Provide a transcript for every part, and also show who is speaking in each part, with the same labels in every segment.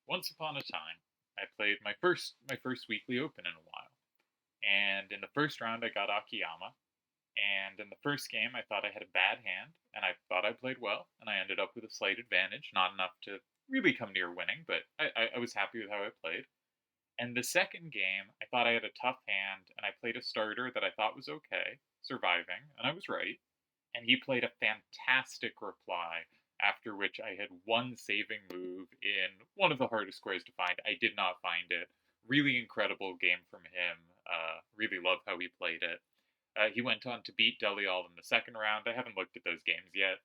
Speaker 1: Once upon a time, I played my first weekly open in a while, and in the first round I got Akiyama, and in the first game I thought I had a bad hand, and I thought I played well, and I ended up with a slight advantage, not enough to really come near winning, but I was happy with how I played. And the second game, I thought I had a tough hand, and I played a starter that I thought was okay, surviving, and I was right. And he played a fantastic reply, after which I had one saving move in one of the hardest squares to find. I did not find it. Really incredible game from him. Really love how he played it. He went on to beat Delial in the second round. I haven't looked at those games yet.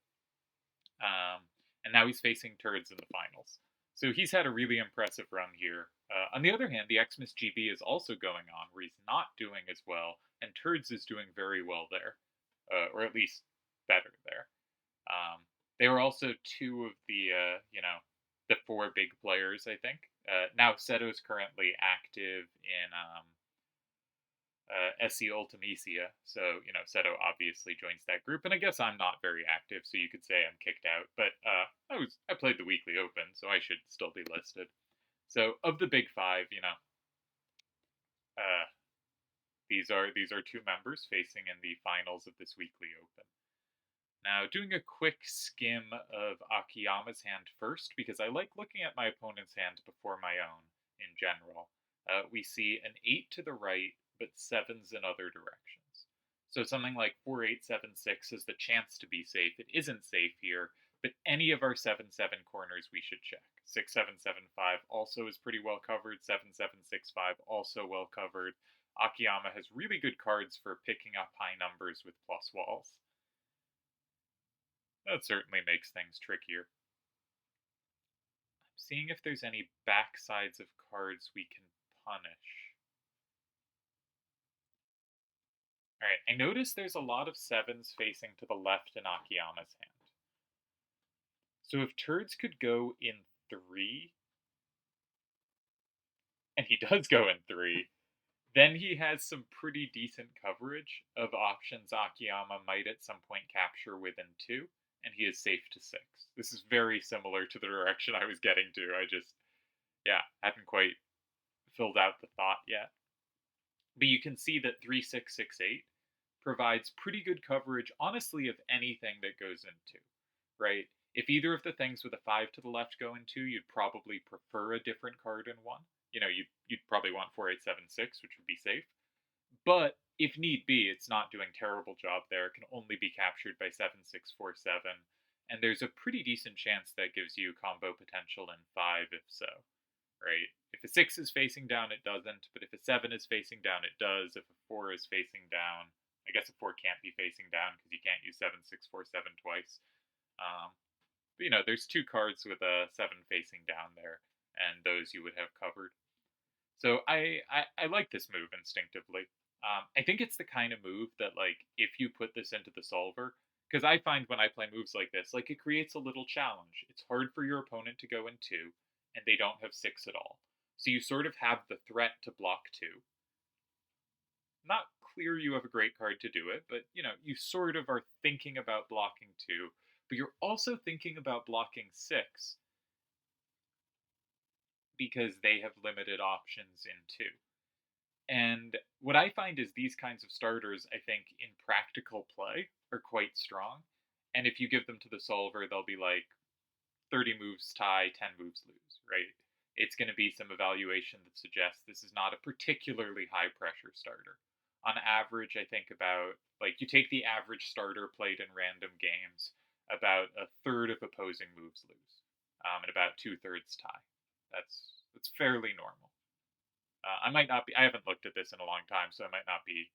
Speaker 1: Um, and now he's facing Turdz in the finals. So he's had a really impressive run here. On the other hand, the Xmas GB is also going on where he's not doing as well, and Turdz is doing very well there, or at least better there. They were also two of the four big players, I think. Now Seto's currently active in SC Ultimisia, so Seto obviously joins that group, and I guess I'm not very active, so you could say I'm kicked out. But I played the weekly open, so I should still be listed. So of the big five, uh, these are two members facing in the finals of this weekly open. Now, doing a quick skim of Akiyama's hand first, because I like looking at my opponent's hand before my own in general. We see an 8 to the right, but 7s in other directions. So something like 4876 has the chance to be safe. It isn't safe here, but any of our 7-7 corners we should check. 6775 also is pretty well covered. 7765 also well covered. Akiyama has really good cards for picking up high numbers with plus walls. That certainly makes things trickier. I'm seeing if there's any backsides of cards we can punish. Alright, I notice there's a lot of 7s facing to the left in Akiyama's hand. So if Turdz could go in 3, and he does go in 3, then he has some pretty decent coverage of options Akiyama might at some point capture within 2, and he is safe to 6. This is very similar to the direction I was getting to. I just, hadn't quite filled out the thought yet. But you can see that 3668 provides pretty good coverage, honestly, of anything that goes in 2, right? If either of the things with a 5 to the left go in 2, you'd probably prefer a different card in 1. You'd probably want 4876, which would be safe. But if need be, it's not doing terrible job there. It can only be captured by 7647, and there's a pretty decent chance that gives you combo potential in 5 if so, right? If a 6 is facing down, it doesn't, but if a 7 is facing down, it does. If a 4 is facing down, I guess a 4 can't be facing down because you can't use 7647 twice. But there's 2 cards with a 7 facing down there, and those you would have covered. So I like this move instinctively. I think it's the kind of move that, like, if you put this into the solver, because I find when I play moves like this, like, it creates a little challenge. It's hard for your opponent to go in 2, and they don't have 6 at all. So you sort of have the threat to block 2. Not clear you have a great card to do it, but, you sort of are thinking about blocking 2, but you're also thinking about blocking 6 because they have limited options in 2. And what I find is these kinds of starters, I think, in practical play, are quite strong. And if you give them to the solver, they'll be like 30 moves tie, 10 moves lose, right? It's going to be some evaluation that suggests this is not a particularly high pressure starter. On average, I think about, like, you take the average starter played in random games, about a third of opposing moves lose, and about 2/3 tie. That's fairly normal. I might not be. I haven't looked at this in a long time, so I might not be.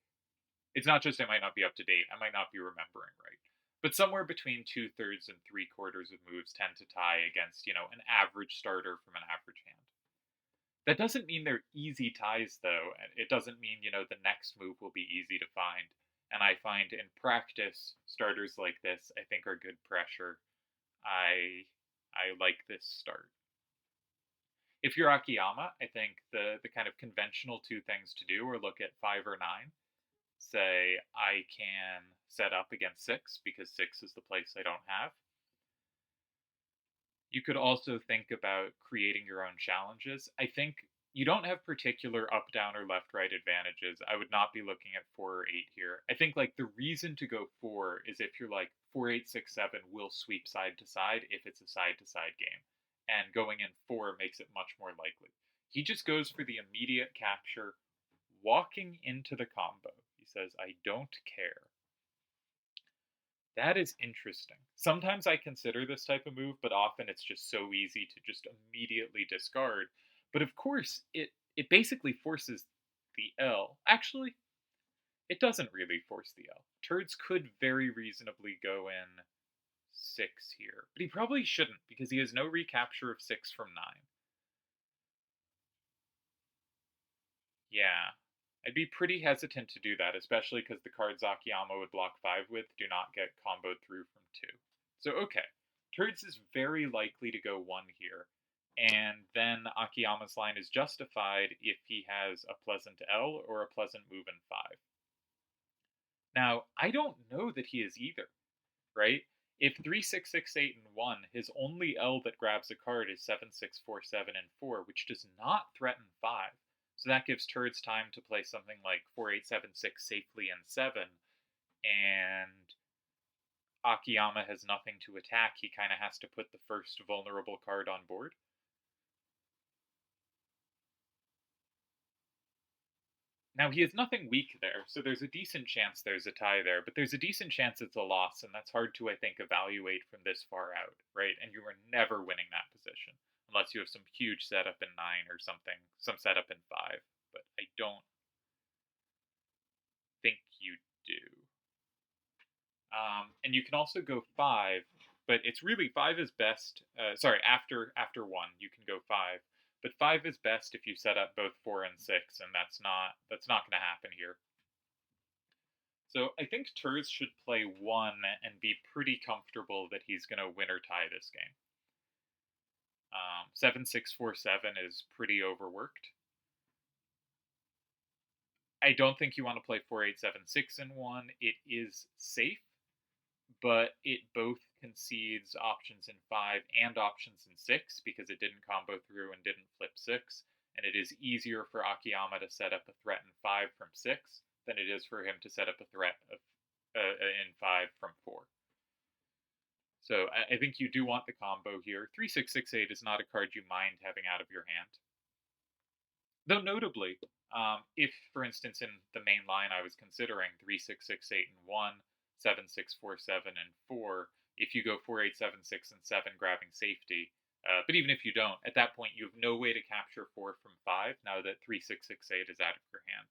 Speaker 1: It's not just I might not be up to date. I might not be remembering right. But somewhere between 2/3 and 3/4 of moves tend to tie against an average starter from an average hand. That doesn't mean they're easy ties, though. It doesn't mean the next move will be easy to find. And I find in practice starters like this I think are good pressure. I like this start. If you're Akiyama, I think the kind of conventional 2 things to do are look at 5 or 9. Say, I can set up against 6 because 6 is the place I don't have. You could also think about creating your own challenges. I think you don't have particular up, down, or left, right advantages. I would not be looking at 4 or 8 here. I think like the reason to go 4 is if you're like 4, 8, 6, 7 will sweep side to side if it's a side to side game. And going in 4 makes it much more likely. He just goes for the immediate capture, walking into the combo. He says, I don't care. That is interesting. Sometimes I consider this type of move, but often it's just so easy to just immediately discard. But of course, it basically forces the L. Actually, it doesn't really force the L. Turdz could very reasonably go in 6 here, but he probably shouldn't because he has no recapture of 6 from 9. Yeah, I'd be pretty hesitant to do that, especially because the cards Akiyama would block 5 with do not get comboed through from 2. So, okay, Turdz is very likely to go 1 here, and then Akiyama's line is justified if he has a pleasant L or a pleasant move in 5. Now, I don't know that he is either, right? If 3, 6, 6, 8, and 1, his only L that grabs a card is 7, 6, 4, 7, and 4, which does not threaten 5. So that gives Turdz time to play something like 4, 8, 7, 6 safely in 7, and Akiyama has nothing to attack. He kind of has to put the first vulnerable card on board. Now, he has nothing weak there, so there's a decent chance there's a tie there, but there's a decent chance it's a loss, and that's hard to, I think, evaluate from this far out, right? And you are never winning that position, unless you have some huge setup in 9 or something, some setup in 5, but I don't think you do. And you can also go 5, but it's really 5 is best. Sorry, after 1, you can go 5, but 5 is best if you set up both 4 and 6, and that's not going to happen here. So I think Turdz should play 1 and be pretty comfortable that he's going to win or tie this game. 7, 6, 4, 7 is pretty overworked. I don't think you want to play 4, 8, 7, 6 in 1. It is safe, but it both concedes options in 5 and options in 6 because it didn't combo through and didn't flip 6. And it is easier for Akiyama to set up a threat in 5 from 6 than it is for him to set up a threat in 5 from 4. So I think you do want the combo here. 3, 6, 6, 8 is not a card you mind having out of your hand. Though notably, if, for instance, in the main line I was considering 3, 6, 6, 8 and 1, 7, 6, 4, 7 and 4, if you go 4, 8, 7, 6 and 7 grabbing safety, but even if you don't, at that point you have no way to capture 4 from 5 now that 3, 6, 6, 8 is out of your hand.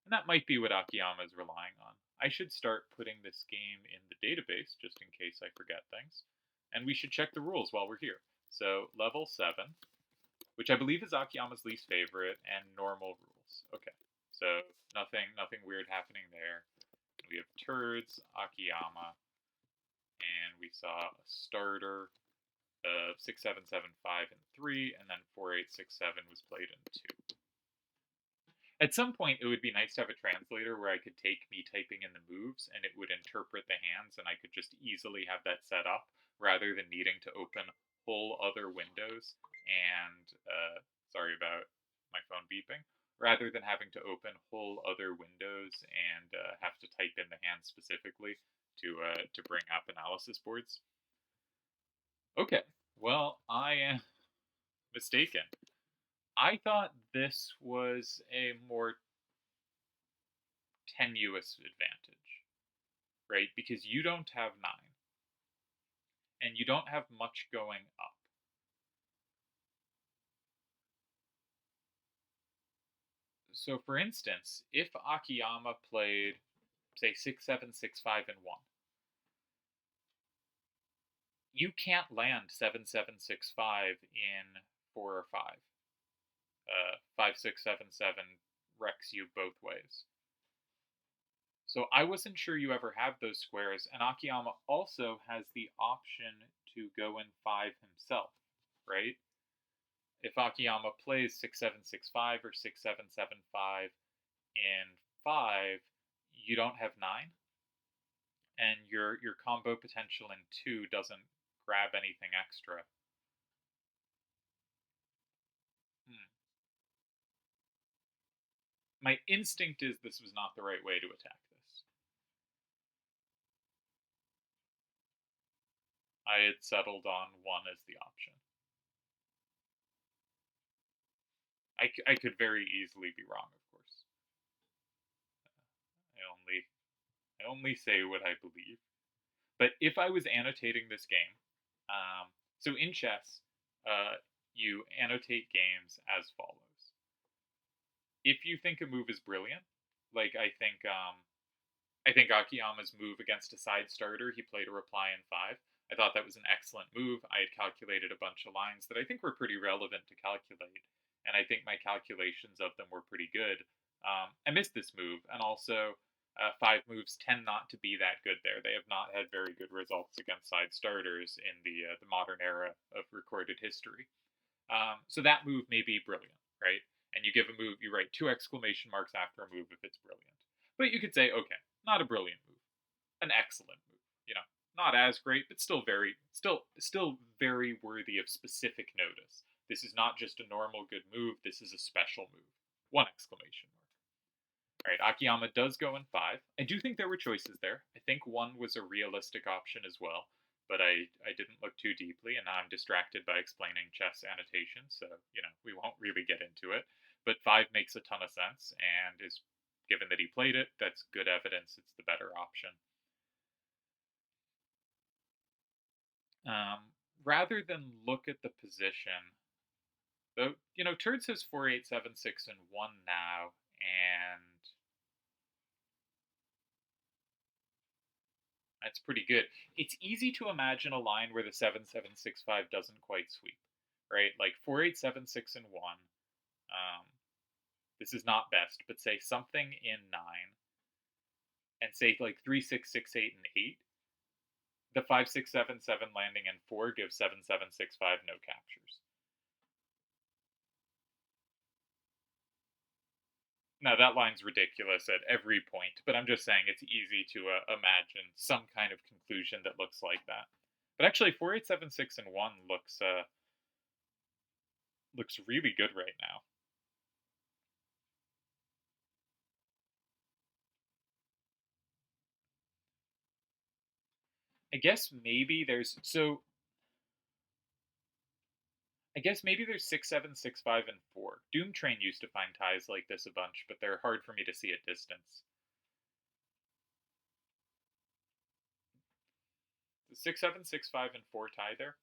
Speaker 1: And that might be what Akiyama is relying on. I should start putting this game in the database just in case I forget things. And we should check the rules while we're here. So, level 7, which I believe is Akiyama's least favorite, and normal rules. Okay, so nothing weird happening there. We have Turdz, Akiyama, and we saw a starter of 6, 7, 7, 5, and 3, and then 4, 8, 6, 7 was played in 2. At some point, it would be nice to have a translator where I could take me typing in the moves and it would interpret the hands, and I could just easily have that set up rather than needing to open whole other windows and sorry about my phone beeping. Rather than having to open whole other windows and have to type in the hand specifically to bring up analysis boards. Okay, well I am mistaken. I thought this was a more tenuous advantage, right? Because you don't have 9, and you don't have much going up. So, for instance, if Akiyama played, say, 6, 7, 6, 5, and 1, you can't land 7, 7, 6, 5 in 4 or 5. 5, 6, 7, 7 wrecks you both ways. So I wasn't sure you ever have those squares, and Akiyama also has the option to go in 5 himself, right? If Akiyama plays 6, 7, 6, 5 or 6, 7, 7, 5 in 5, you don't have 9, and your combo potential in 2 doesn't grab anything extra. My instinct is this was not the right way to attack this. I had settled on 1 as the option. I could very easily be wrong, of course. I only say what I believe. But if I was annotating this game, so in chess, you annotate games as follows. If you think a move is brilliant, like I think Akiyama's move against a side starter, he played a reply in 5. I thought that was an excellent move. I had calculated a bunch of lines that I think were pretty relevant to calculate, and I think my calculations of them were pretty good. I missed this move, and also 5 moves tend not to be that good there. They have not had very good results against side starters in the modern era of recorded history. So that move may be brilliant, right? And you give a move, you write 2 exclamation marks after a move if it's brilliant. But you could say, okay, not a brilliant move, an excellent move. You know, not as great, but still very worthy of specific notice. This is not just a normal good move. This is a special move. 1 exclamation mark. All right, Akiyama does go in 5. I do think there were choices there. I think 1 was a realistic option as well, but I didn't look too deeply, and now I'm distracted by explaining chess annotations, so, we won't really get into it. But 5 makes a ton of sense, and is, given that he played it, that's good evidence it's the better option. Rather than look at the position, though, Turdz has 4, 8, 7, 6, and 1 now, and that's pretty good. It's easy to imagine a line where the 7, 7, 6, 5 doesn't quite sweep, right? Like 4, 8, 7, 6, and 1. This is not best, but say something in 9, and say like 3, 6, 6, 8, and 8. The 5, 6, 7, 7 landing in 4 gives 7, 7, 6, 5 no captures. Now, that line's ridiculous at every point, but I'm just saying it's easy to imagine some kind of conclusion that looks like that. But actually, 4, 8, 7, 6, and 1 looks really good right now. I guess maybe there's 6, 7, 6, 5, and 4. Doom Train used to find ties like this a bunch, but they're hard for me to see at distance. The 6, 7, 6, 5, and 4 tie there?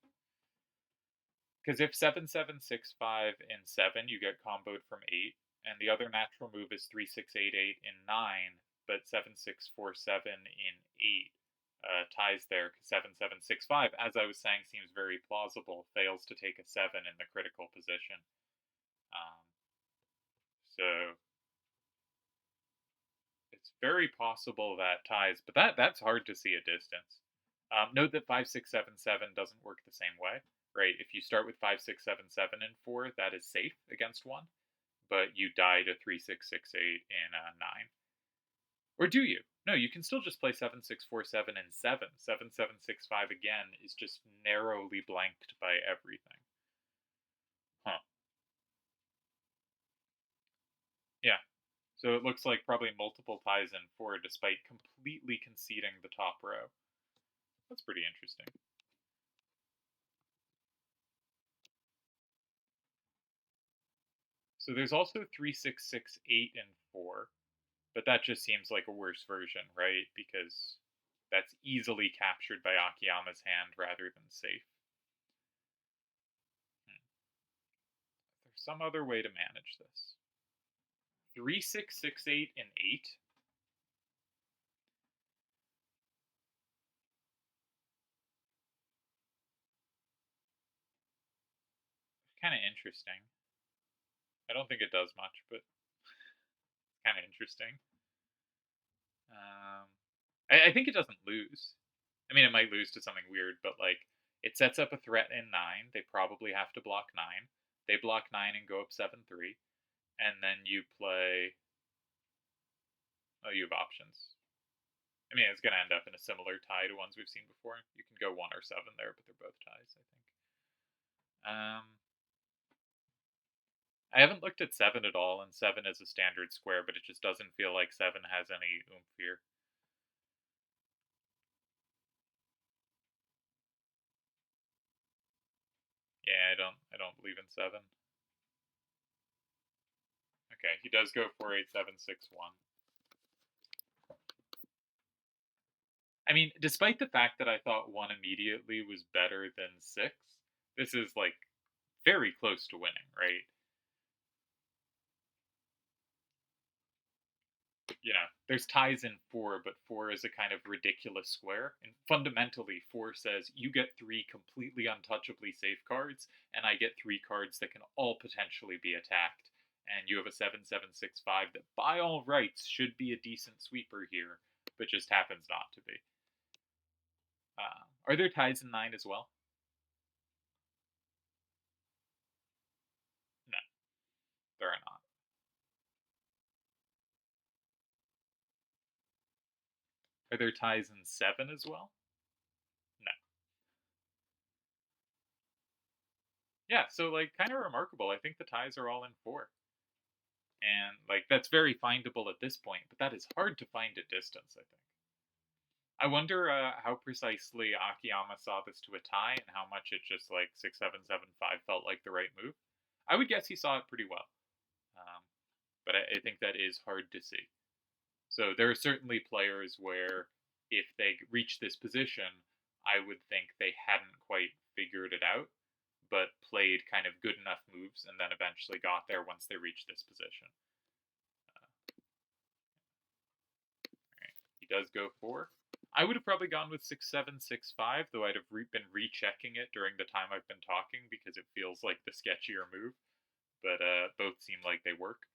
Speaker 1: Because if 7, 7, 6, 5 in 7, you get comboed from 8, and the other natural move is 3, 6, 8, 8 in 9, but 7, 6, 4, 7 in 8 ties there. 7, 7, 6, 5, as I was saying, seems very plausible. Fails to take a 7 in the critical position. So it's very possible that ties, but that's hard to see at distance. Note that 5, 6, 7, 7 doesn't work the same way, right? If you start with 5, 6, 7, 7, and 4, that is safe against 1, but you die to 3, 6, 6, 8 in 9. Or do you? No, you can still just play 7, 6, 4, 7, and 7. 7, 7, 6, 5 again is just narrowly blanked by everything. Huh. Yeah. So it looks like probably multiple ties in 4 despite completely conceding the top row. That's pretty interesting. So there's also 3, 6, 6, 8, and 4. But that just seems like a worse version, right? Because that's easily captured by Akiyama's hand rather than safe. There's some other way to manage this. 3, 6, 6, 8, and 8. Kind of interesting. I don't think it does much, but kind of interesting. I think it doesn't lose. I mean, it might lose to something weird, but like it sets up a threat in 9. They probably have to block 9. They block 9 and go up 7-3, and then you play. Oh, you have options. I mean, it's going to end up in a similar tie to ones we've seen before. You can go 1 or 7 there, but they're both ties, I think. I haven't looked at 7 at all, and 7 is a standard square, but it just doesn't feel like 7 has any oomph here. Yeah, I don't believe in 7. Okay, he does go 4-8-7-6-1. I mean, despite the fact that I thought 1 immediately was better than 6, this is like very close to winning, right? There's ties in 4, but 4 is a kind of ridiculous square. And fundamentally, 4 says you get 3 completely untouchably safe cards, and I get 3 cards that can all potentially be attacked. And you have a 7-7-6-5 that, by all rights, should be a decent sweeper here, but just happens not to be. Are there ties in 9 as well? No, there are not. Are there ties in 7 as well? No. Yeah, so like kind of remarkable. I think the ties are all in 4. And like that's very findable at this point, but that is hard to find at distance, I think. I wonder how precisely Akiyama saw this to a tie and how much it just like 6-7-7-5 felt like the right move. I would guess he saw it pretty well. But I think that is hard to see. So there are certainly players where if they reach this position, I would think they hadn't quite figured it out, but played kind of good enough moves and then eventually got there once they reached this position. Right. He does go 4. I would have probably gone with 6-7-6-5, though I'd have been rechecking it during the time I've been talking because it feels like the sketchier move. But both seem like they work.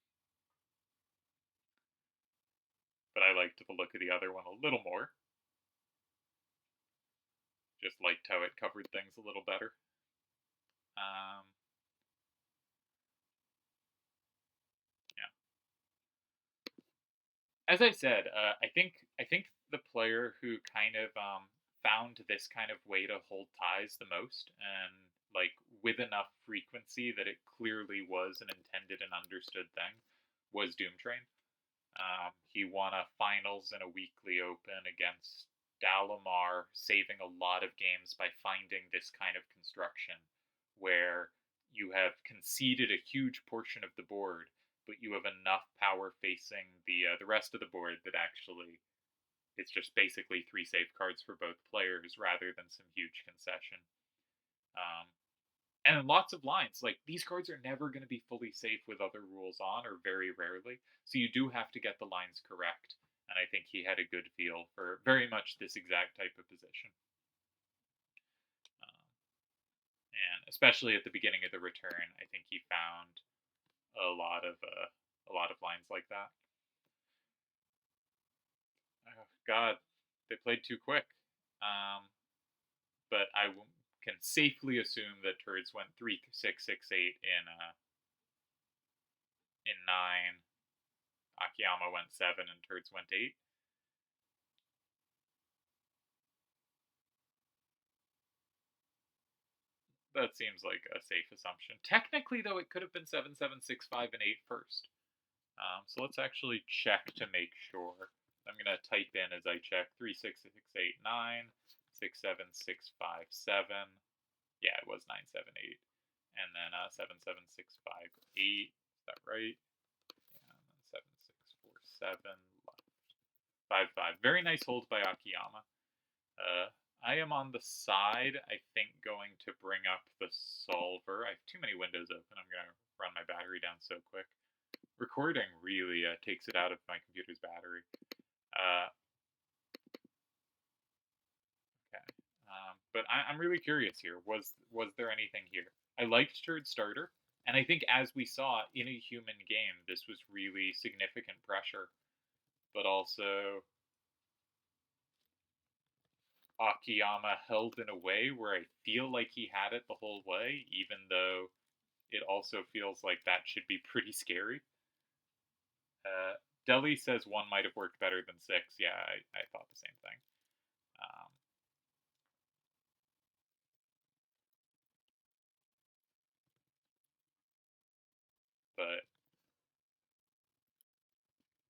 Speaker 1: But I liked the look of the other one a little more. Just liked how it covered things a little better. Yeah. As I said, I think the player who kind of found this kind of way to hold ties the most, and like with enough frequency that it clearly was an intended and understood thing, was Doomtrain. He won a finals and a weekly open against Dalamar, saving a lot of games by finding this kind of construction where you have conceded a huge portion of the board, but you have enough power facing the rest of the board that actually it's just basically 3 safe cards for both players rather than some huge concession. Um, and in lots of lines, like these cards are never going to be fully safe with other rules on, or very rarely. So you do have to get the lines correct. And I think he had a good feel for very much this exact type of position. And especially at the beginning of the return, I think he found a lot of lines like that. Oh God, they played too quick. But I can safely assume that Turdz went 3-6-6-8 in 9. Akiyama went 7 and Turdz went 8. That seems like a safe assumption. Technically, though, it could have been 7-7-6-5 and 8 first. So let's actually check to make sure. I'm going to type in as I check 3-6-6-8-9, 6-7-6-5-7. Yeah, it was 9-7-8. And then 7-7-6-5-8. Is that right? Yeah, and then 7-6-4-7 left. 5-5. Very nice hold by Akiyama. I am on the side, I think, going to bring up the solver. I have too many windows open. I'm going to run my battery down so quick. Recording really takes it out of my computer's battery. Okay. But I'm really curious here. Was there anything here? I liked Turdz starter, and I think as we saw in a human game, this was really significant pressure. But also, Akiyama held in a way where I feel like he had it the whole way, even though it also feels like that should be pretty scary. Deli says 1 might have worked better than 6. Yeah, I thought the same thing. but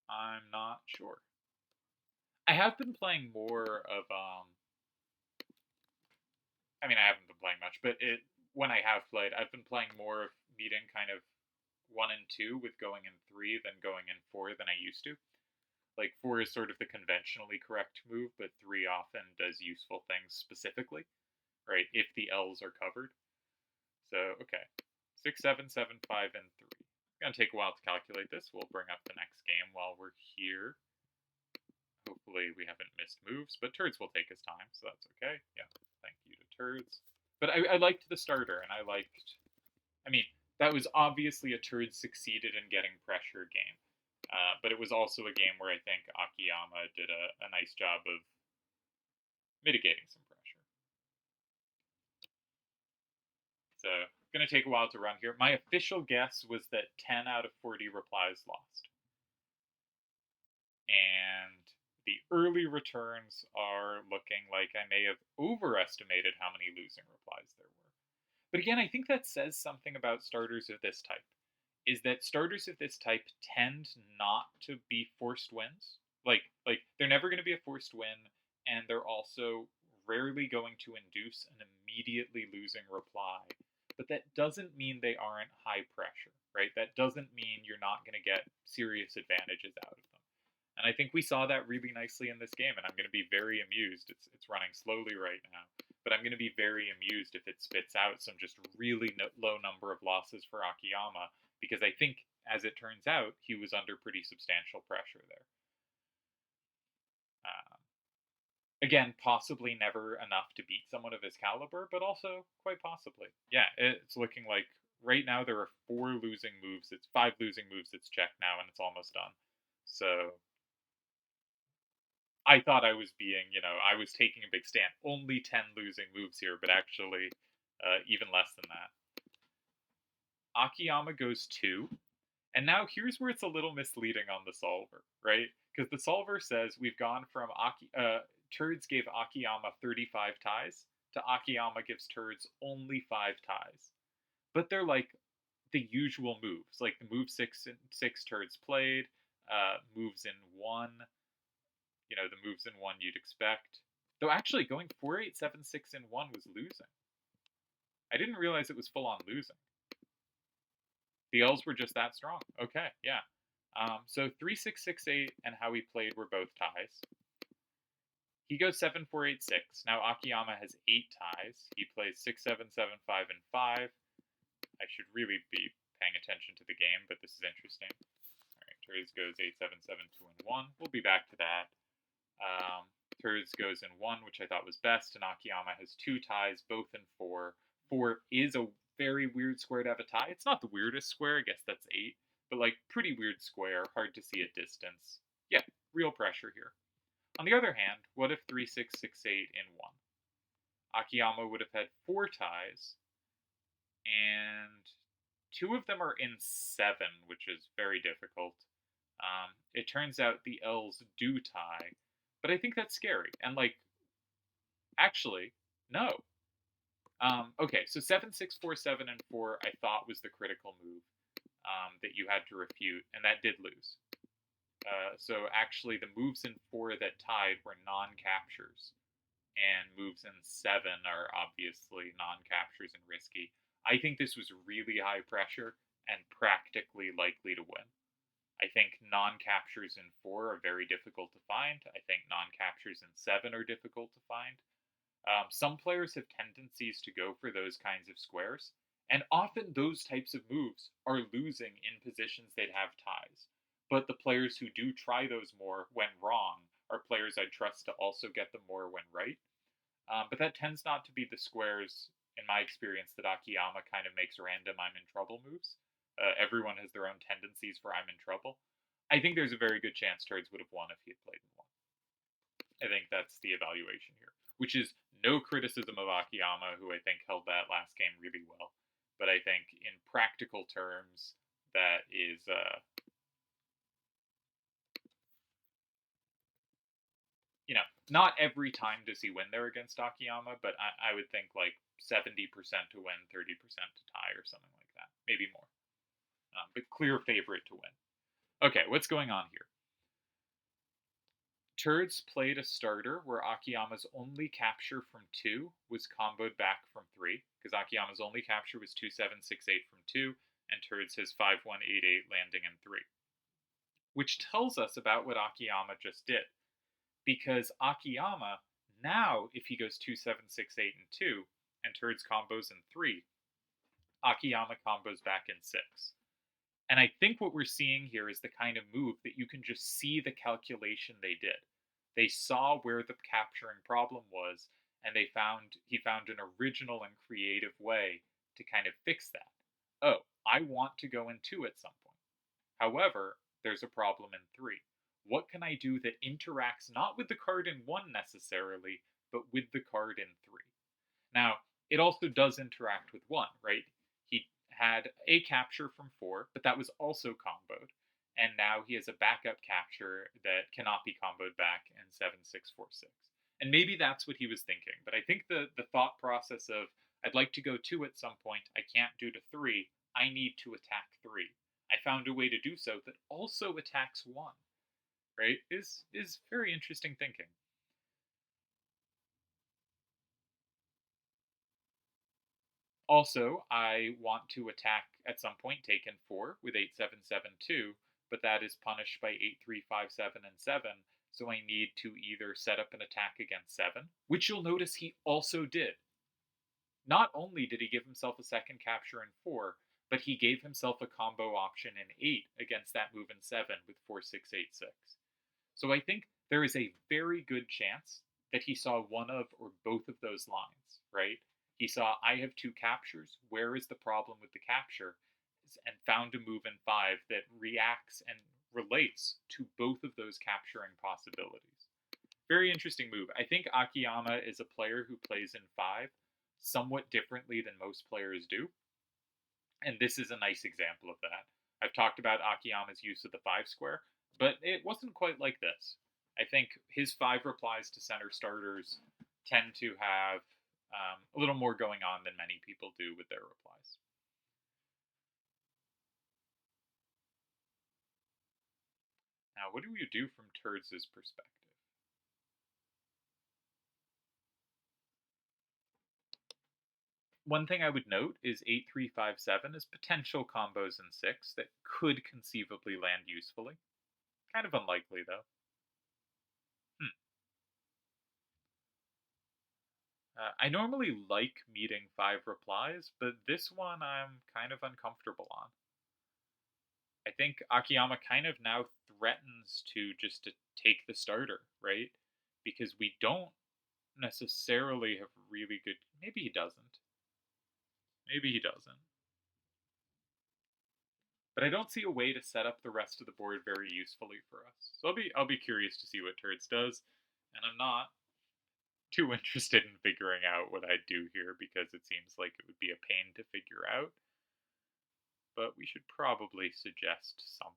Speaker 1: I'm not sure. I have been playing more of I mean, I haven't been playing much, but when I have played, I've been playing more of meeting kind of 1 and 2 with going in 3 than going in 4 than I used to. Like 4 is sort of the conventionally correct move, but 3 often does useful things specifically, right? If the L's are covered. So okay, 6, 7, 7, 5, and 3. It's gonna take a while to calculate this. We'll bring up the next game while we're here. Hopefully we haven't missed moves, but Turdz will take his time, so that's okay. Yeah, thank you to Turdz. But I liked the starter, and I mean, that was obviously a Turdz succeeded in getting pressure game. But it was also a game where I think Akiyama did a nice job of mitigating some pressure. So, going to take a while to run here. My official guess was that 10 out of 40 replies lost. And the early returns are looking like I may have overestimated how many losing replies there were. But again, I think that says something about starters of this type. Is that starters of this type tend not to be forced wins. Like they're never going to be a forced win, and they're also rarely going to induce an immediately losing reply. But that doesn't mean they aren't high pressure, right? That doesn't mean you're not going to get serious advantages out of them. And I think we saw that really nicely in this game, and I'm going to be very amused. It's running slowly right now, but I'm going to be very amused if it spits out some just really low number of losses for Akiyama, because I think, as it turns out, he was under pretty substantial pressure there. Again, possibly never enough to beat someone of his caliber, but also quite possibly. Yeah, it's looking like right now there are 4 losing moves. It's 5 losing moves. It's checked now, and it's almost done. So I thought I was being, I was taking a big stand. Only 10 losing moves here, but actually even less than that. Akiyama goes 2. And now here's where it's a little misleading on the solver, right? Because the solver says we've gone from Turdz gave Akiyama 35 ties to Akiyama gives Turdz only 5 ties. But they're like the usual moves, like the move 6 Turdz played, moves in 1, the moves in 1 you'd expect. Though actually going 4, 8, 7, 6 in 1 was losing. I didn't realize it was full on losing. The L's were just that strong. Okay, yeah. So 3, 6, 6, 8, and how he played were both ties. He goes 7, 4, 8, 6. Now Akiyama has 8 ties. He plays 6, 7, 7, 5, and 5. I should really be paying attention to the game, but this is interesting. All right, Turdz goes 8, 7, 7, 2, and 1. We'll be back to that. Turdz goes in 1, which I thought was best, and Akiyama has 2 ties, both in 4. 4 is a very weird square to have a tie. It's not the weirdest square, I guess that's 8, but like pretty weird square, hard to see at distance. Yeah, real pressure here. On the other hand, what if 3, 6, 6, 8 in 1? Akiyama would have had 4 ties, and 2 of them are in 7, which is very difficult. It turns out the L's do tie, but I think that's scary. And actually, no. Okay, so 7, 6, 4, 7, and 4 I thought was the critical move that you had to refute, and that did lose. So actually the moves in 4 that tied were non-captures, and moves in 7 are obviously non-captures and risky. I think this was really high pressure and practically likely to win. I think non-captures in 4 are very difficult to find. I think non-captures in 7 are difficult to find. Some players have tendencies to go for those kinds of squares, and often those types of moves are losing in positions they'd have ties. But the players who do try those more when wrong are players I'd trust to also get them more when right. But that tends not to be the squares, in my experience, that Akiyama kind of makes random I'm in trouble moves. Everyone has their own tendencies for I'm in trouble. I think there's a very good chance Turdz would have won if he had played in 1. I think that's the evaluation here, which is no criticism of Akiyama, who I think held that last game really well. But I think in practical terms, that is not every time does he win there against Akiyama, but I would think 70% to win, 30% to tie, or something like that, maybe more. but clear favorite to win. Okay, what's going on here? Turdz played a starter where Akiyama's only capture from 2 was comboed back from 3, because Akiyama's only capture was 2768 from 2, and Turdz has 5188 landing in 3. Which tells us about what Akiyama just did. Because Akiyama, now if he goes 2768 and 2, and Turdz combos in 3, Akiyama combos back in 6. And I think what we're seeing here is the kind of move that you can just see the calculation they did. They saw where the capturing problem was, and he found an original and creative way to kind of fix that. Oh, I want to go in 2 at some point. However, there's a problem in 3. What can I do that interacts not with the card in 1 necessarily, but with the card in 3? Now, it also does interact with 1, right? He had a capture from 4, but that was also comboed. And now he has a backup capture that cannot be comboed back in 7646. And maybe that's what he was thinking. But I think the thought process of, I'd like to go 2 at some point, I can't do to 3, I need to attack 3. I found a way to do so that also attacks 1, right? Is very interesting thinking. Also, I want to attack at some point taken 4 with 8772, but that is punished by 8357 and 7, so I need to either set up an attack against 7, which you'll notice he also did. Not only did he give himself a second capture in 4, but he gave himself a combo option in 8 against that move in 7 with 4686. So I think there is a very good chance that he saw one of or both of those lines, right? He saw, I have 2 captures, where is the problem with the capture? And found a move in 5 that reacts and relates to both of those capturing possibilities. Very interesting move. I think Akiyama is a player who plays in 5 somewhat differently than most players do. And this is a nice example of that. I've talked about Akiyama's use of the 5 square, but it wasn't quite like this. I think his 5 replies to center starters tend to have a little more going on than many people do with their replies. Now, what do you do from Turdz's perspective? One thing I would note is 8357 is potential combos in 6 that could conceivably land usefully. Kind of unlikely, though. I normally like meeting 5 replies, but this one I'm kind of uncomfortable on. I think Akiyama kind of now threatens to just to take the starter, right? Because we don't necessarily have really good. Maybe he doesn't. Maybe he doesn't. But I don't see a way to set up the rest of the board very usefully for us. So I'll be curious to see what Turdz does, and I'm not too interested in figuring out what I'd do here because it seems like it would be a pain to figure out. But we should probably suggest something.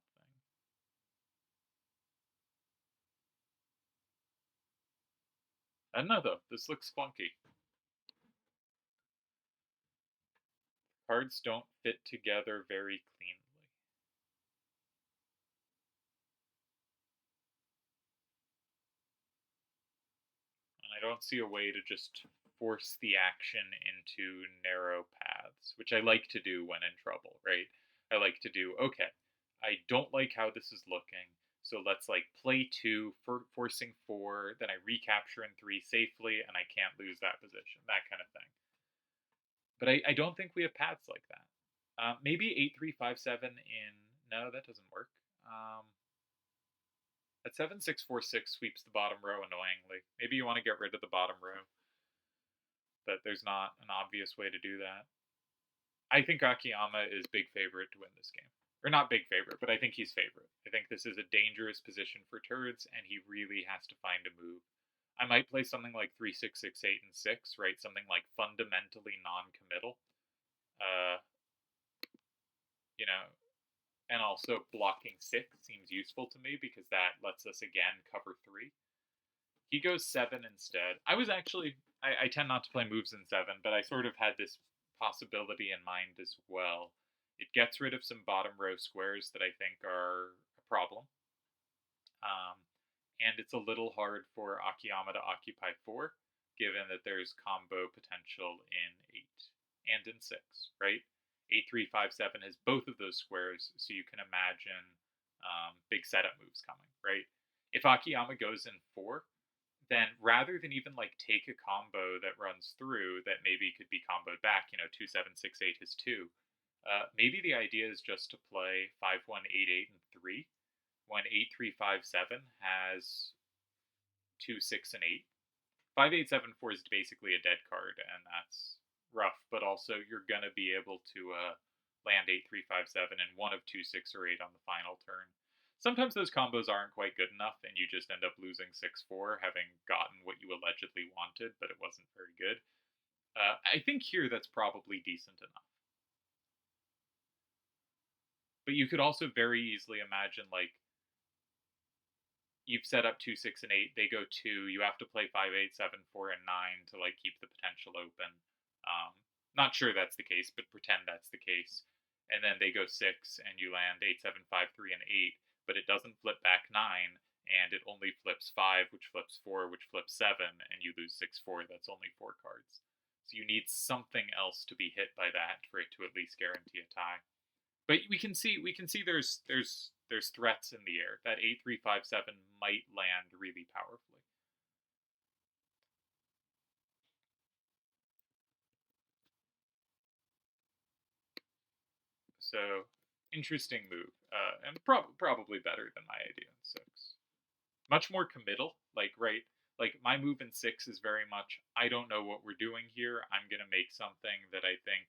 Speaker 1: I don't know though, this looks clunky. Cards don't fit together very cleanly. And I don't see a way to just force the action into narrow paths, which I like to do when in trouble, right? I like to do, okay, I don't like how this is looking, so let's like play 2, forcing 4, then I recapture in 3 safely, and I can't lose that position, that kind of thing. But I don't think we have paths like that. Maybe 8357 in. No, that doesn't work. At 7646 sweeps the bottom row annoyingly. Maybe you want to get rid of the bottom row, but there's not an obvious way to do that. I think Akiyama is big favorite to win this game. Or not big favorite, but I think he's favorite. I think this is a dangerous position for Turdz, and he really has to find a move. I might play something like 3668 and 6, right? Something like fundamentally non-committal. You know, and also blocking 6 seems useful to me because that lets us again cover 3. He goes 7 instead. I was actually, I tend not to play moves in 7, but I sort of had this possibility in mind as well. It gets rid of some bottom row squares that I think are a problem. And it's a little hard for Akiyama to occupy 4, given that there's combo potential in 8 and in 6, right? 8-3-5-7 has both of those squares, so you can imagine big setup moves coming, right? If Akiyama goes in 4, then rather than even like take a combo that runs through that maybe could be comboed back, 2-7-6-8 is 2. Maybe the idea is just to play 5-1-8-8 and 3 when 8-3-5-7 has 2, 6, and 8. 5-8-7-4 is basically a dead card, and that's rough, but also you're going to be able to land 8-3-5-7 and one of 2, 6, or 8 on the final turn. Sometimes those combos aren't quite good enough, and you just end up losing 6-4, having gotten what you allegedly wanted, but it wasn't very good. I think here that's probably decent enough. But you could also very easily imagine, like, you've set up 2, 6, and 8. They go 2. You have to play 5-8-7-4 and 9 to like keep the potential open. Not sure that's the case, but pretend that's the case. And then they go 6, and you land 8-7-5-3 and 8, but it doesn't flip back 9, and it only flips 5, which flips 4, which flips 7, and you lose 6-4. That's only 4 cards. So you need something else to be hit by that for it to at least guarantee a tie. But we can see there's threats in the air. That 8-3-5-7 might land really powerfully. So interesting move, and probably better than my idea in 6. Much more committal. Like my move in 6 is very much, I don't know what we're doing here. I'm gonna make something that I think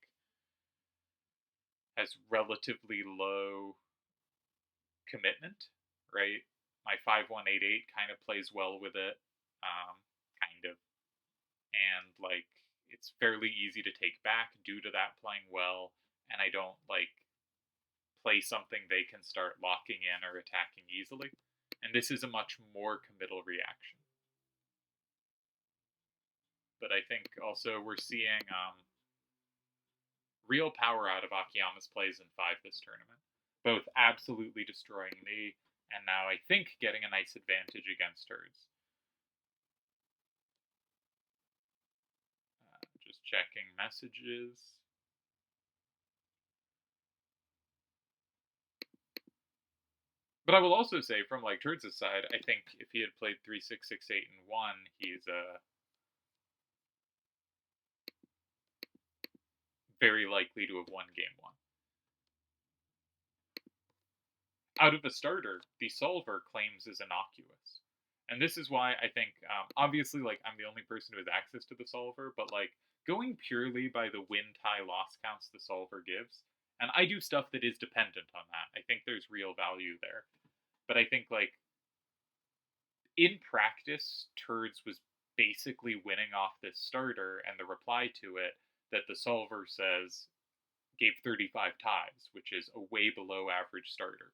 Speaker 1: has relatively low commitment, right? My 5-1-8-8 kind of plays well with it, kind of, and like it's fairly easy to take back due to that playing well, and I don't like play something they can start locking in or attacking easily. And this is a much more committal reaction. But I think also we're seeing real power out of Akiyama's plays in 5 this tournament. Both absolutely destroying me, and now I think getting a nice advantage against Turdz. Just checking messages. But I will also say, from like Turdz' side, I think if he had played 3-6-6-8 and 1, he's very likely to have won game 1. Out of the starter, the solver claims is innocuous. And this is why I think, obviously, like, I'm the only person who has access to the solver, but, like, going purely by the win, tie, loss counts the solver gives, and I do stuff that is dependent on that. I think there's real value there. But I think, like, in practice, Turdz was basically winning off this starter, and the reply to it that the solver says gave 35 ties, which is a way below average starter.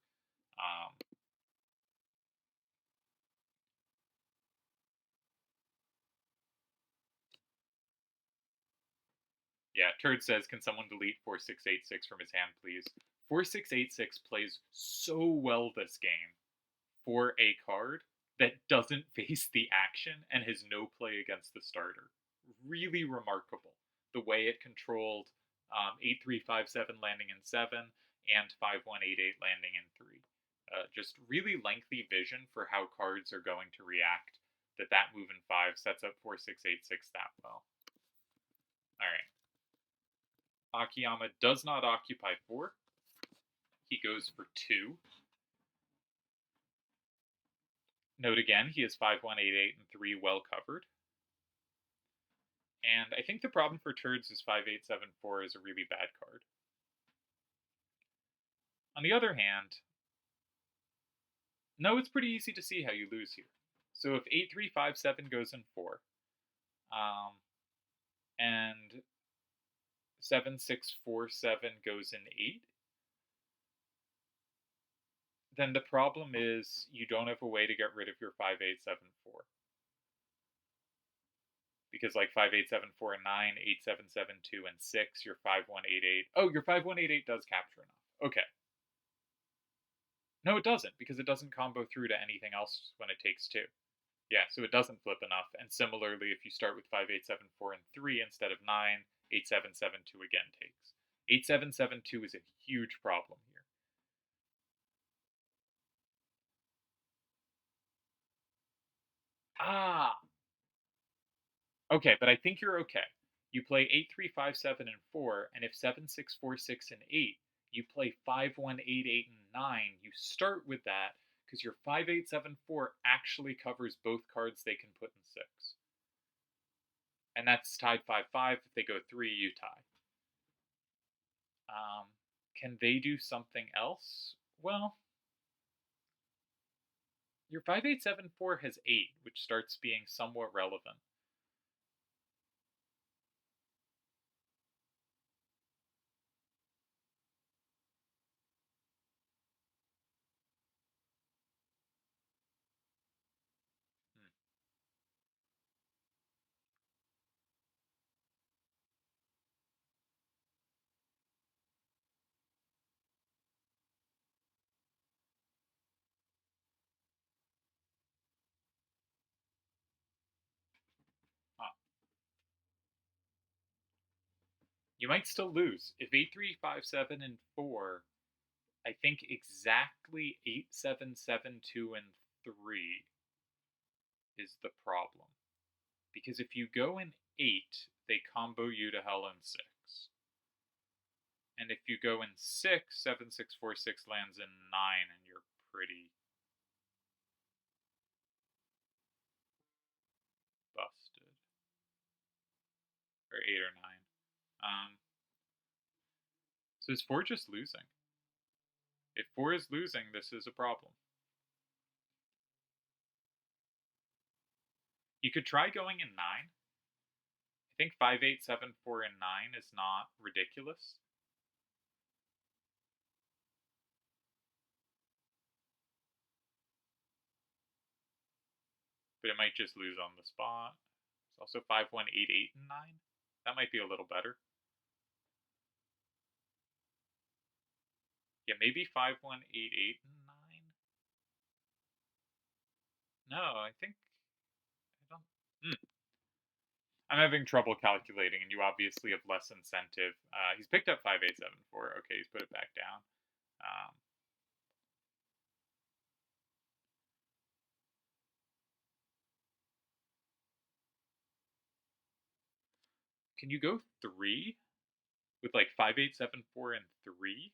Speaker 1: Yeah, Turdz says, can someone delete 4686 from his hand, please? 4686 plays so well this game for a card that doesn't face the action and has no play against the starter. Really remarkable. The way it controlled 8357 landing in 7 and 5188 landing in 3. Just really lengthy vision for how cards are going to react. That move in 5 sets up 4686 that well. Alright. Akiyama does not occupy 4. He goes for 2. Note again, he is 5-1-8-8 and 3 well covered. And I think the problem for Turdz is 5-8-7-4 is a really bad card. On the other hand, no, it's pretty easy to see how you lose here. So if 8-3-5-7 goes in 4, and 7-6-4-7 goes in 8, then the problem is you don't have a way to get rid of your 5-8-7-4. Because like 5874 and 9, 8772 and 6, your 5188. Oh, your 5188 does capture enough. Okay. No, it doesn't, because it doesn't combo through to anything else when it takes 2. Yeah, so it doesn't flip enough. And similarly, if you start with 5874 and 3 instead of 9, 8772 again takes. 8772 is a huge problem here. Ah! Okay, but I think you're okay. You play 8357 and 4, and if 7646 and 8, you play 5188 and 9. You start with that because your 5874 actually covers both cards they can put in 6. And that's tied 5-5. If they go 3, you tie. Can they do something else? Well, your 5874 has 8, which starts being somewhat relevant. Huh. You might still lose. If 8357 and 4, I think exactly 8772 and 3 is the problem. Because if you go in 8, they combo you to hell in 6. And if you go in 6, 7646 lands in 9, and you're pretty busted. Or 8 or 9. So is 4 just losing? If 4 is losing, this is a problem. You could try going in 9. I think 5874 and 9 is not ridiculous. But it might just lose on the spot. It's also 5188 and 9. That might be a little better. Yeah, maybe 5188 and 9. No, I think I don't. I'm having trouble calculating, and you obviously have less incentive. He's picked up 5874. Okay, he's put it back down. Can you go 3 with like 5874 and 3?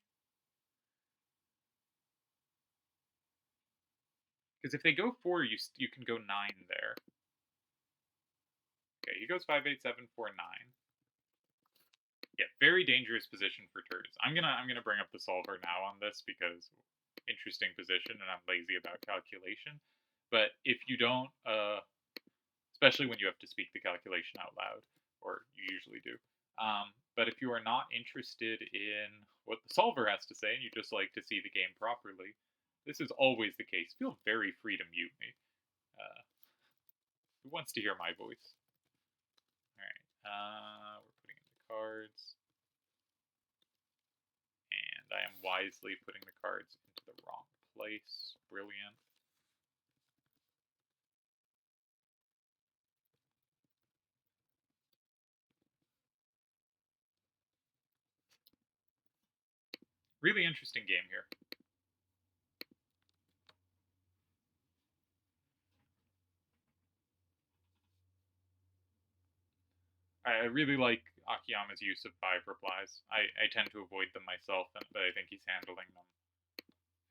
Speaker 1: Because if they go 4, you can go 9 there. Okay, he goes 5874 9. Yeah, very dangerous position for Turdz. I'm gonna bring up the solver now on this because interesting position, and I'm lazy about calculation. But if you don't, especially when you have to speak the calculation out loud, or you usually do. But if you are not interested in what the solver has to say and you just like to see the game properly, this is always the case. Feel very free to mute me. Who wants to hear my voice? All right, we're putting in the cards, and I am wisely putting the cards into the wrong place. Brilliant. Really interesting game here. I really like Akiyama's use of 5 replies. I tend to avoid them myself, but I think he's handling them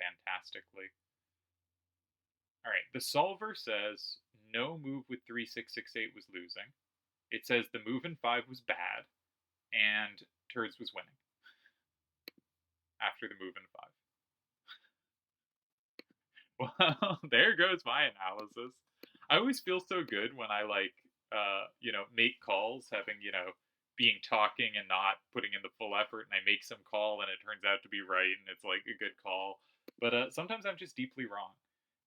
Speaker 1: fantastically. Alright, the solver says no move with 3668 was losing. It says the move in 5 was bad, and Turdz was winning after the move in 5. Well, there goes my analysis. I always feel so good when I make calls, having, being talking and not putting in the full effort, and I make some call and it turns out to be right and it's like a good call. But sometimes I'm just deeply wrong.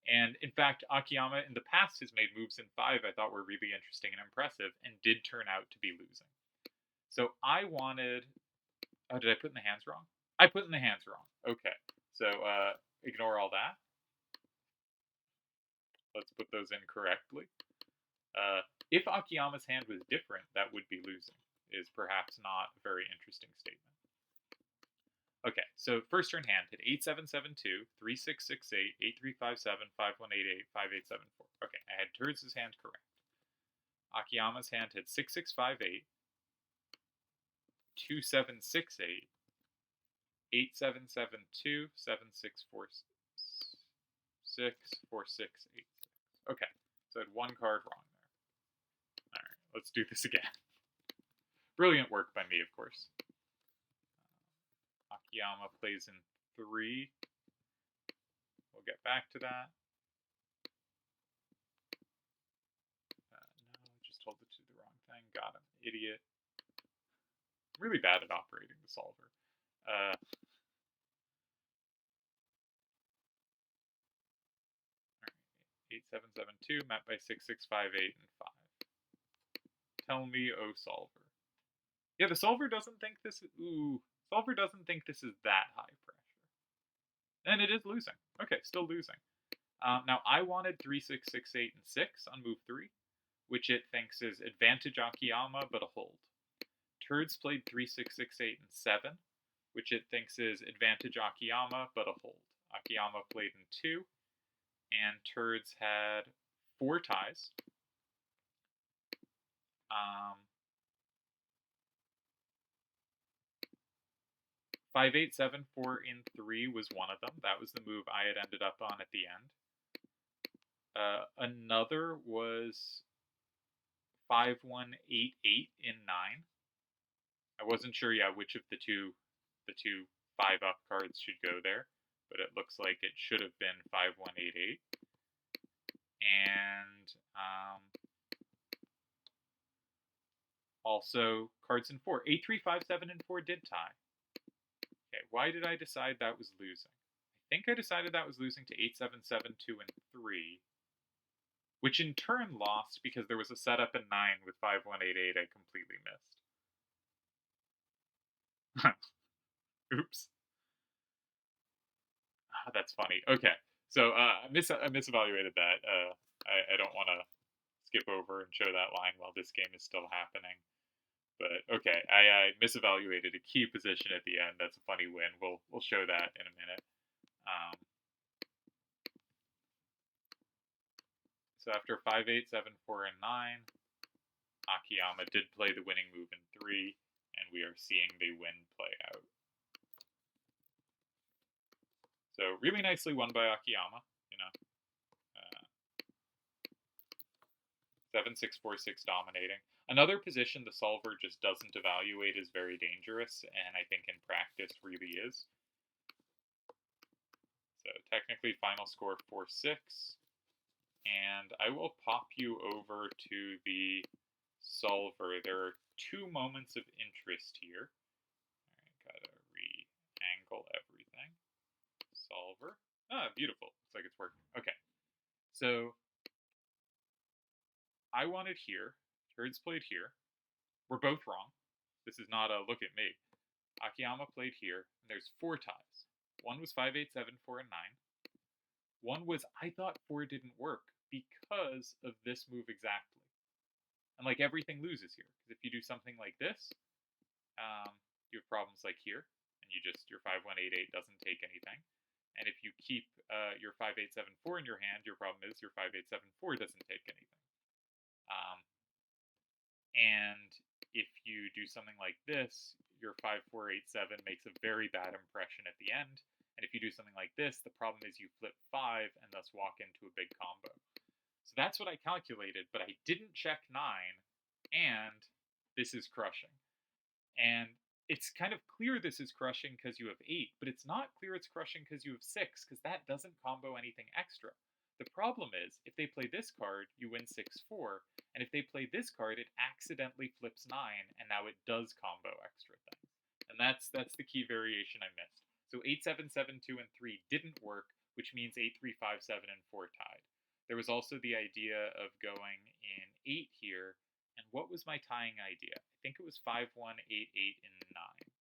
Speaker 1: And in fact, Akiyama in the past has made moves in 5 I thought were really interesting and impressive and did turn out to be losing. So I wanted. Oh, did I put in the hands wrong? I put in the hands wrong. Okay. So ignore all that. Let's put those in correctly. If Akiyama's hand was different, that would be losing, is perhaps not a very interesting statement. Okay, so first turn hand hit 8772, 3668, 8357, 5188, 5874. Okay, I had Turdz' hand correct. Akiyama's hand hit 6658, 2768, 8772, 7646, 4686. Okay, so I had one card wrong there. Alright, let's do this again. Brilliant work by me, of course. Akiyama plays in 3. We'll get back to that. No, just told it to the wrong thing. Got him. Idiot. Really bad at operating the solver. 8772 met by 6658 and 5. Tell me, oh solver. Yeah, the solver doesn't think this is... Ooh. Solver doesn't think this is that high pressure. And it is losing. Okay, still losing. Now, I wanted 3668 and 6 on move 3, which it thinks is advantage Akiyama, but a hold. Turdz played 3668 and 7, which it thinks is advantage Akiyama, but a hold. Akiyama played in 2, and Turdz had 4 ties. 5874 in 3 was one of them. That was the move I had ended up on at the end. Another was 5188 in 9. I wasn't sure, which of the two 5-up cards should go there, but it looks like it should have been 5188. And also cards in 4. 8357 and 4 did tie. Okay, why did I decide that was losing? I think I decided that was losing to 8772 and 3, which in turn lost because there was a setup in 9 with 5188 I completely missed. Oops. That's funny. Okay, so I misevaluated that. I don't want to skip over and show that line while this game is still happening. But okay, I misevaluated a key position at the end. That's a funny win. We'll show that in a minute. So after 5874 and 9, Akiyama did play the winning move in 3, and we are seeing the win play out. So really nicely won by Akiyama, 7646 dominating. Another position the solver just doesn't evaluate is very dangerous, and I think in practice really is. So technically final score 4-6, and I will pop you over to the solver. There are 2 moments of interest here. Alright, gotta re-angle everything. Solver. Ah, beautiful. Looks like it's working. Okay. So I wanted here. Turdz played here. We're both wrong. This is not a look at me. Akiyama played here, and there's 4 ties. One was 5874 and 9. One was I thought 4 didn't work because of this move exactly. And like everything loses here. Because if you do something like this, you have problems like here, and your 5188 doesn't take anything. And if you keep your 5874 in your hand, your problem is your 5874 doesn't take anything. And if you do something like this, your 5487 makes a very bad impression at the end. And if you do something like this, the problem is you flip 5 and thus walk into a big combo. So that's what I calculated, but I didn't check 9, and this is crushing. And it's kind of clear this is crushing because you have 8, but it's not clear it's crushing because you have 6, because that doesn't combo anything extra. The problem is, if they play this card, you win 6-4, and if they play this card, it accidentally flips 9, and now it does combo extra things. And that's the key variation I missed. So 8772 and 3 didn't work, which means 8, 3, 5, 7, and 4 tied. There was also the idea of going in 8 here, and what was my tying idea? I think it was 5, 1, 8, 8, and 9.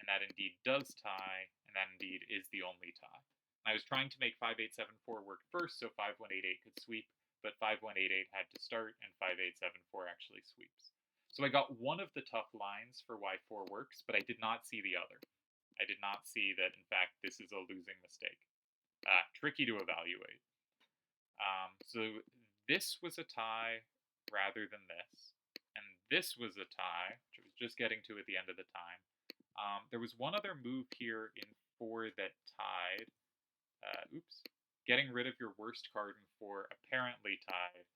Speaker 1: And that indeed does tie, and that indeed is the only tie. I was trying to make 5, 8, 7, 4 work first, so 5, 1, 8, 8 could sweep, but 5, 1, 8, 8 had to start, and 5, 8, 7, 4 actually sweeps. So I got one of the tough lines for why 4 works, but I did not see the other. I did not see that, in fact, this is a losing mistake. Tricky to evaluate. So this was a tie rather than this, and this was a tie, which I was just getting to at the end of the time. There was one other move here in 4 that tied. Getting rid of your worst card in 4 apparently tied.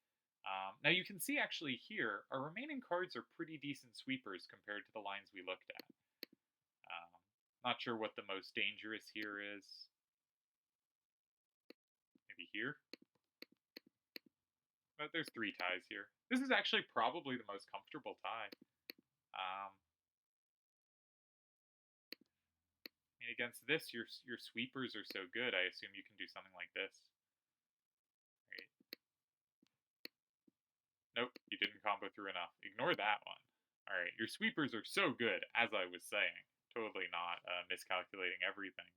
Speaker 1: Now you can see actually here, our remaining cards are pretty decent sweepers compared to the lines we looked at. Not sure what the most dangerous here is. Maybe here? But there's 3 ties here. This is actually probably the most comfortable tie. I mean, against this, your sweepers are so good, I assume you can do something like this. Right? Nope, you didn't combo through enough. Ignore that one. Alright, your sweepers are so good, as I was saying. Totally not miscalculating everything.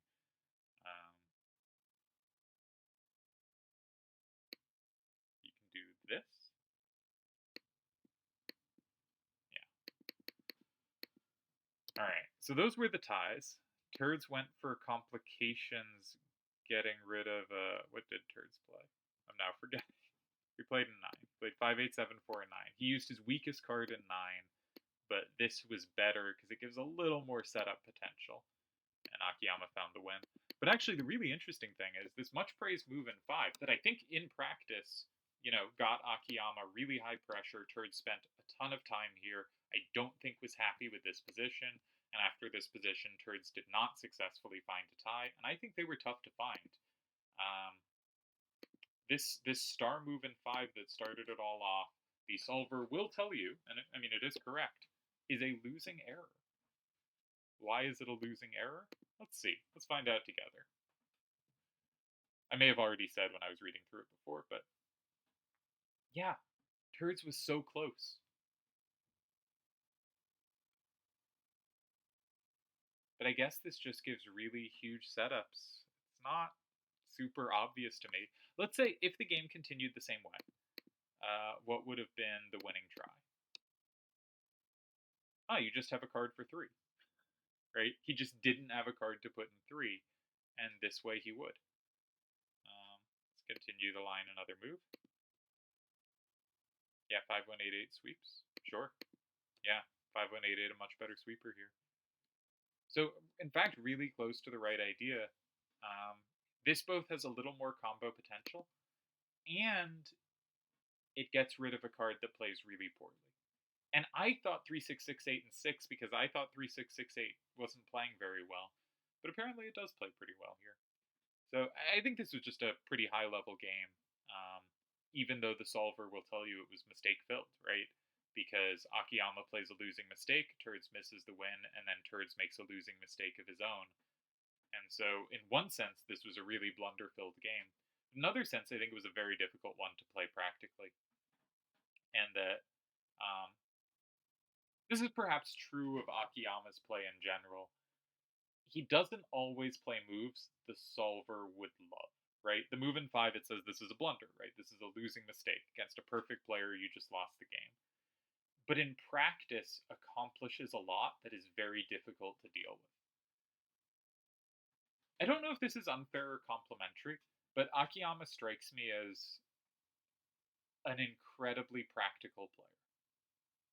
Speaker 1: You can do this. Yeah. Alright, so those were the ties. Turdz went for complications, getting rid of, what did Turdz play? I'm now forgetting. He played in 9. He played 5, 8, 7, 4, and 9. He used his weakest card in 9, but this was better because it gives a little more setup potential. And Akiyama found the win. But actually, the really interesting thing is this much praised move in 5 that I think in practice, got Akiyama really high pressure. Turdz spent a ton of time here. I don't think was happy with this position. And after this position, Turdz did not successfully find a tie. And I think they were tough to find. This star move in 5 that started it all off, the solver will tell you, and it is correct, is a losing error. Why is it a losing error? Let's see. Let's find out together. I may have already said when I was reading through it before, but yeah, Turdz was so close. But I guess this just gives really huge setups. It's not super obvious to me. Let's say if the game continued the same way, what would have been the winning try? You just have a card for 3. Right? He just didn't have a card to put in 3, and this way he would. Let's continue the line another move. Yeah, 5, 1, 8, 8 sweeps. Sure. Yeah, 5, 1, 8, 8, a much better sweeper here. So, in fact, really close to the right idea. This both has a little more combo potential, and it gets rid of a card that plays really poorly. And I thought 3, 6, 6, 8, and 6 because I thought 3, 6, 6, 8 wasn't playing very well. But apparently it does play pretty well here. So I think this was just a pretty high-level game, even though the solver will tell you it was mistake-filled, right? Because Akiyama plays a losing mistake, Turdz misses the win, and then Turdz makes a losing mistake of his own. And so, in one sense, this was a really blunder-filled game. In another sense, I think it was a very difficult one to play practically. And that this is perhaps true of Akiyama's play in general. He doesn't always play moves the solver would love, right? The move in 5, it says this is a blunder, right? This is a losing mistake. Against a perfect player, you just lost the game. But in practice, accomplishes a lot that is very difficult to deal with. I don't know if this is unfair or complimentary, but Akiyama strikes me as an incredibly practical player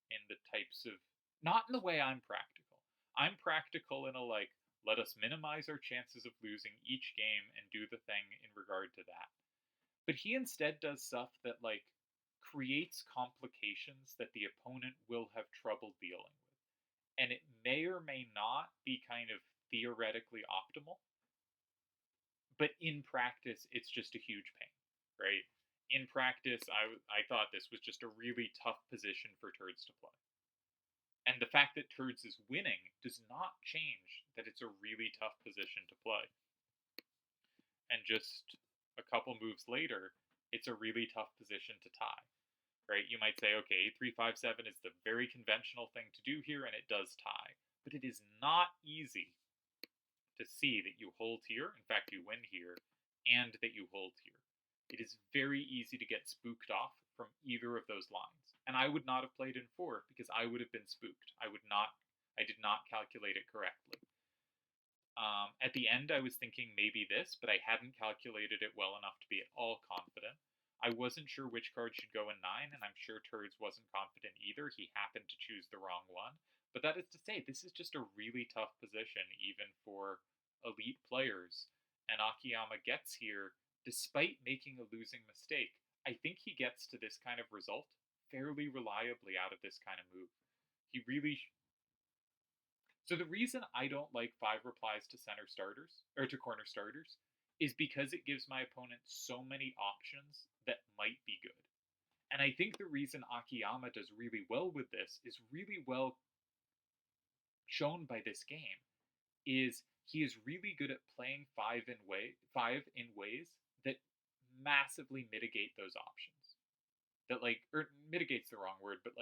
Speaker 1: in the types of, not in the way I'm practical. I'm practical in a let us minimize our chances of losing each game and do the thing in regard to that. But he instead does stuff that creates complications that the opponent will have trouble dealing with. And it may or may not be kind of theoretically optimal, but in practice, it's just a huge pain, right? In practice, I thought this was just a really tough position for Turdz to play. And the fact that Turdz is winning does not change that it's a really tough position to play. and just a couple moves later, it's a really tough position to tie, right? You might say, okay, 357 is the very conventional thing to do here, and it does tie. But it is not easy to see that you hold here, in fact, you win here, and that you hold here. It is very easy to get spooked off from either of those lines. And I would not have played in 4 because I would have been spooked. I did not calculate it correctly. At the end, I was thinking maybe this, but I hadn't calculated it well enough to be at all confident. I wasn't sure which card should go in 9, and I'm sure Turdz wasn't confident either. He happened to choose the wrong one. But that is to say, this is just a really tough position, even for elite players. And Akiyama gets here despite making a losing mistake. I think he gets to this kind of result fairly reliably out of this kind of move. He really so the reason I don't like 5 replies to center starters or to corner starters is because it gives my opponent so many options that might be good. And I think the reason Akiyama does really well with this is really well shown by this game is he is really good at playing 5 in ways that massively mitigate those options. That or mitigate's the wrong word, but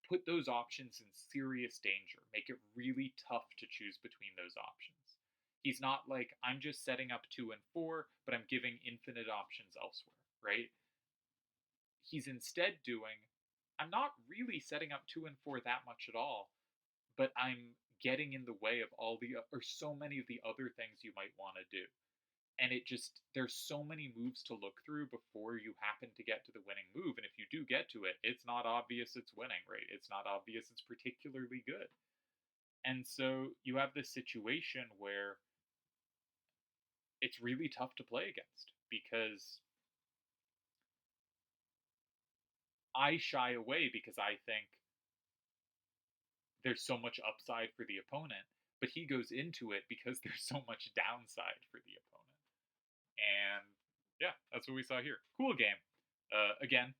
Speaker 1: put those options in serious danger, make it really tough to choose between those options. He's not like, I'm just setting up 2 and 4, but I'm giving infinite options elsewhere, right? He's instead doing, I'm not really setting up 2 and 4 that much at all, but I'm getting in the way of or so many of the other things you might want to do. And there's so many moves to look through before you happen to get to the winning move. And if you do get to it, it's not obvious it's winning, right? It's not obvious it's particularly good. And so you have this situation where it's really tough to play against because I shy away because I think there's so much upside for the opponent, but he goes into it because there's so much downside for the opponent. And yeah, that's what we saw here. Cool game. Again,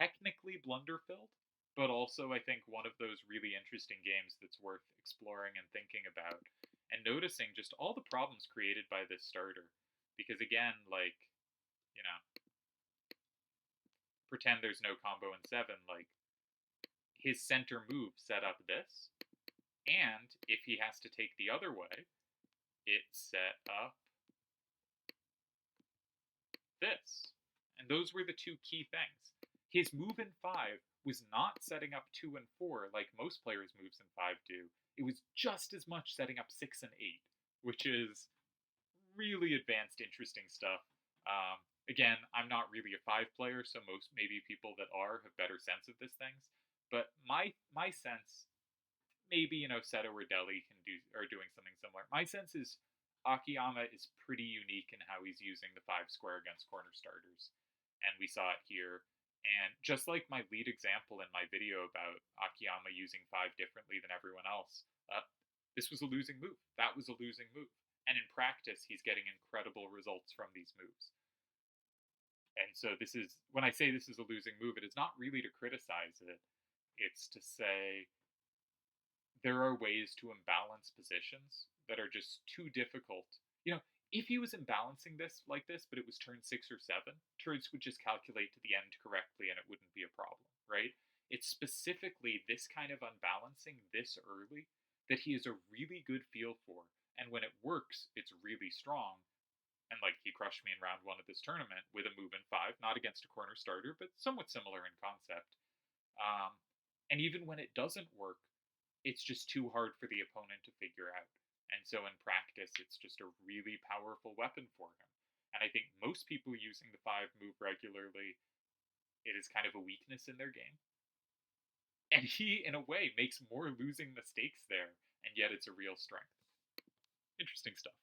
Speaker 1: technically blunder filled, but also I think one of those really interesting games that's worth exploring and thinking about and noticing just all the problems created by this starter. Because again, pretend there's no combo in 7, his center move set up this, and if he has to take the other way, it set up this. And those were the 2 key things. His move in 5 was not setting up 2 and 4 like most players' moves in 5 do. It was just as much setting up 6 and 8, which is really advanced, interesting stuff. Again, I'm not really a 5 player, so most maybe people that are have better sense of these things. But my sense, maybe Seto or Deli are doing something similar. My sense is Akiyama is pretty unique in how he's using the 5 square against corner starters, and we saw it here. And just like my lead example in my video about Akiyama using 5 differently than everyone else, this was a losing move. That was a losing move. And in practice, he's getting incredible results from these moves. And so when I say this is a losing move, it is not really to criticize it. It's to say there are ways to imbalance positions that are just too difficult. If he was imbalancing this like this, but it was turn 6 or 7, Turdz would just calculate to the end correctly and it wouldn't be a problem, right? It's specifically this kind of unbalancing this early that he has a really good feel for. And when it works, it's really strong. And he crushed me in round 1 of this tournament with a move in 5, not against a corner starter, but somewhat similar in concept. And even when it doesn't work, it's just too hard for the opponent to figure out. And so in practice, it's just a really powerful weapon for him. And I think most people using the 5 move regularly, it is kind of a weakness in their game. And he, in a way, makes more losing mistakes there, and yet it's a real strength. Interesting stuff.